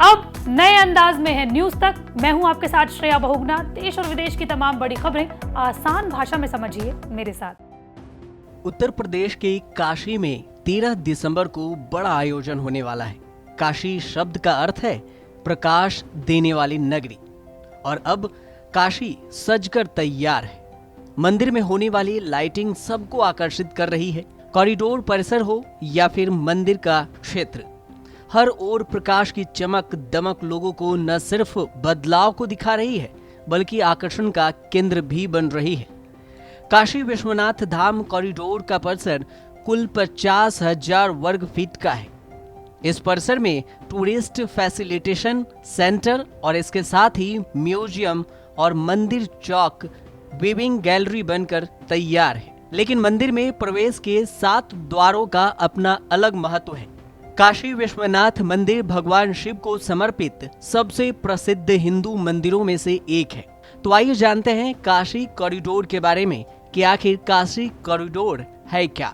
अब नए अंदाज में है न्यूज तक। मैं हूं आपके साथ श्रेया बहुगुणा। देश और विदेश की तमाम बड़ी खबरें आसान भाषा में समझिए मेरे साथ। उत्तर प्रदेश के काशी में 13 दिसंबर को बड़ा आयोजन होने वाला है। काशी शब्द का अर्थ है प्रकाश देने वाली नगरी, और अब काशी सजकर तैयार है। मंदिर में होने वाली लाइटिंग सबको आकर्षित कर रही है। कॉरिडोर परिसर हो या फिर मंदिर का क्षेत्र, हर ओर प्रकाश की चमक दमक लोगों को न सिर्फ बदलाव को दिखा रही है, बल्कि आकर्षण का केंद्र भी बन रही है। काशी विश्वनाथ धाम कॉरिडोर का परिसर कुल 50,000 वर्ग फीट का है। इस परिसर में टूरिस्ट फैसिलिटेशन सेंटर और इसके साथ ही म्यूजियम और मंदिर चौक वीविंग गैलरी बनकर तैयार है। लेकिन मंदिर में प्रवेश के 7 द्वारों का अपना अलग महत्व है। काशी विश्वनाथ मंदिर भगवान शिव को समर्पित सबसे प्रसिद्ध हिंदू मंदिरों में से एक है। तो आइए जानते हैं काशी कॉरिडोर के बारे में कि आखिर काशी कॉरिडोर है क्या।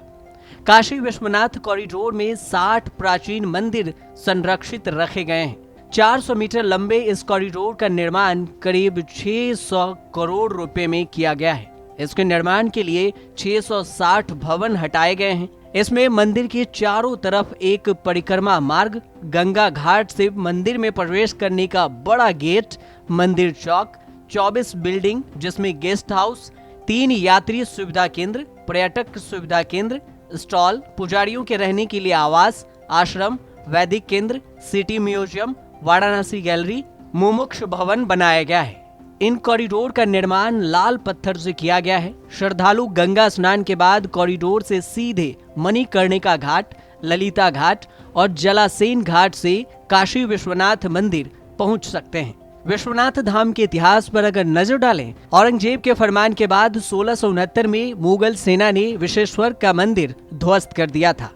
काशी विश्वनाथ कॉरिडोर में 60 प्राचीन मंदिर संरक्षित रखे गए हैं। 400 मीटर लंबे इस कॉरिडोर का निर्माण करीब 600 करोड़ रुपए में किया गया है। इसके निर्माण के लिए 660 भवन हटाए गए हैं। इसमें मंदिर के चारों तरफ एक परिक्रमा मार्ग, गंगा घाट से मंदिर में प्रवेश करने का बड़ा गेट, मंदिर चौक, 24 बिल्डिंग जिसमें गेस्ट हाउस, 3 यात्री सुविधा केंद्र, पर्यटक सुविधा केंद्र, स्टॉल, पुजारियों के रहने के लिए आवास, आश्रम, वैदिक केंद्र, सिटी म्यूजियम, वाराणसी गैलरी, मुमुक्ष भवन बनाया गया है। इन कॉरिडोर का निर्माण लाल पत्थर से किया गया है। श्रद्धालु गंगा स्नान के बाद कॉरिडोर से सीधे मणिकर्णिका घाट, ललिता घाट और जलासेन घाट से काशी विश्वनाथ मंदिर पहुंच सकते हैं। विश्वनाथ धाम के इतिहास पर अगर नजर डालें, औरंगजेब के फरमान के बाद 1669 में मुगल सेना ने विश्वेश्वर का मंदिर ध्वस्त कर दिया था।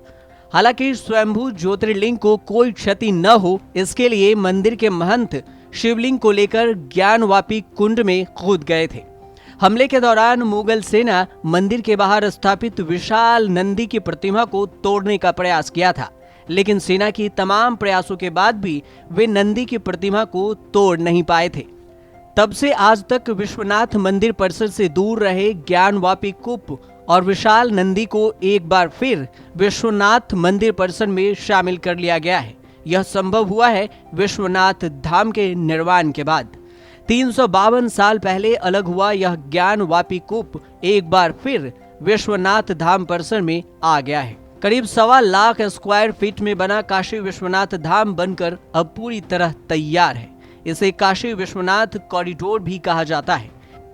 हालांकि स्वयंभू ज्योतिर्लिंग को कोई क्षति न हो, इसके लिए मंदिर के महंत शिवलिंग को लेकर ज्ञानवापी कुंड में कूद गए थे। हमले के दौरान मुगल सेना मंदिर के बाहर स्थापित विशाल नंदी की प्रतिमा को तोड़ने का प्रयास किया था, लेकिन सेना की तमाम प्रयासों के बाद भी वे नंदी की प्रतिमा को तोड़ नहीं पाए थे। तब से आज तक विश्वनाथ मंदिर परिसर से दूर रहे ज्ञानवापी कूप और विशाल नंदी को एक बार फिर विश्वनाथ मंदिर परिसर में शामिल कर लिया गया है। यह संभव हुआ है विश्वनाथ धाम के निर्माण के बाद। 352 साल पहले अलग हुआ यह ज्ञानवापी कूप एक बार फिर विश्वनाथ धाम परिसर में आ गया है। करीब 1.25 लाख स्क्वायर फीट में बना काशी विश्वनाथ धाम बनकर अब पूरी तरह तैयार है। इसे काशी विश्वनाथ कॉरिडोर भी कहा जाता है।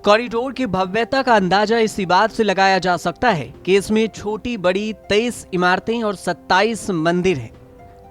कॉरिडोर की भव्यता का अंदाजा इसी बात से लगाया जा सकता है कि इसमें छोटी बड़ी 23 इमारतें और 27 मंदिर हैं।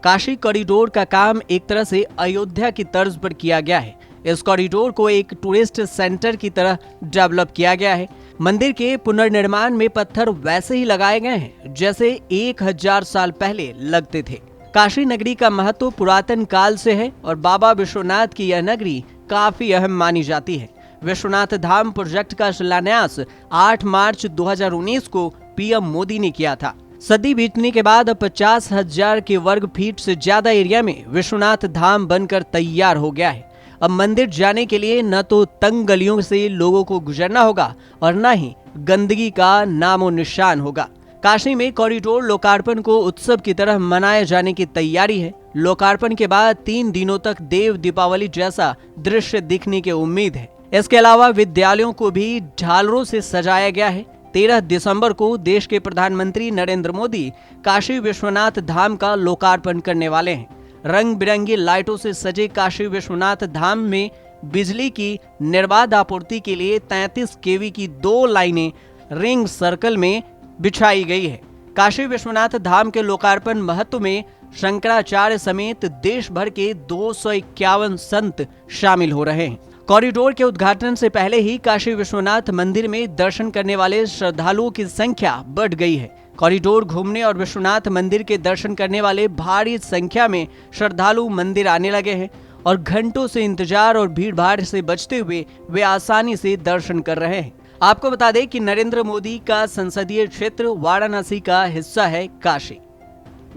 काशी कॉरिडोर का काम एक तरह से अयोध्या की तर्ज पर किया गया है। इस कॉरिडोर को एक टूरिस्ट सेंटर की तरह डेवलप किया गया है। मंदिर के पुनर्निर्माण में पत्थर वैसे ही लगाए गए हैं जैसे 1000 साल पहले लगते थे। काशी नगरी का महत्व पुरातन काल से है और बाबा विश्वनाथ की यह नगरी काफी अहम मानी जाती है। विश्वनाथ धाम प्रोजेक्ट का शिलान्यास 8 मार्च 2019 को पीएम मोदी ने किया था। सदी बीतने के बाद अब 50,000 के वर्ग फीट से ज्यादा एरिया में विश्वनाथ धाम बनकर तैयार हो गया है। अब मंदिर जाने के लिए न तो तंग गलियों से लोगों को गुजरना होगा और न ही गंदगी का नामो निशान होगा। काशी में कॉरिडोर लोकार्पण को उत्सव की तरह मनाए जाने की तैयारी है। लोकार्पण के बाद 3 दिनों तक देव दीपावली जैसा दृश्य दिखने की उम्मीद है। इसके अलावा विद्यालयों को भी झालरों से सजाया गया है। 13 दिसंबर को देश के प्रधानमंत्री नरेंद्र मोदी काशी विश्वनाथ धाम का लोकार्पण करने वाले हैं। रंग बिरंगी लाइटों से सजे काशी विश्वनाथ धाम में बिजली की निर्बाध आपूर्ति के लिए 33 केवी की 2 लाइनें रिंग सर्कल में बिछाई गई है। काशी विश्वनाथ धाम के लोकार्पण महत्व में शंकराचार्य समेत देश भर के 251 संत शामिल हो रहे हैं। कॉरिडोर के उद्घाटन से पहले ही काशी विश्वनाथ मंदिर में दर्शन करने वाले श्रद्धालुओं की संख्या बढ़ गई है। कॉरिडोर घूमने और विश्वनाथ मंदिर के दर्शन करने वाले भारी संख्या में श्रद्धालु मंदिर आने लगे हैं और घंटों से इंतजार और भीड़ भाड़ से बचते हुए वे आसानी से दर्शन कर रहे हैं। आपको बता दें कि नरेंद्र मोदी का संसदीय क्षेत्र वाराणसी का हिस्सा है काशी।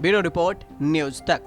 ब्यूरो रिपोर्ट, न्यूज तक।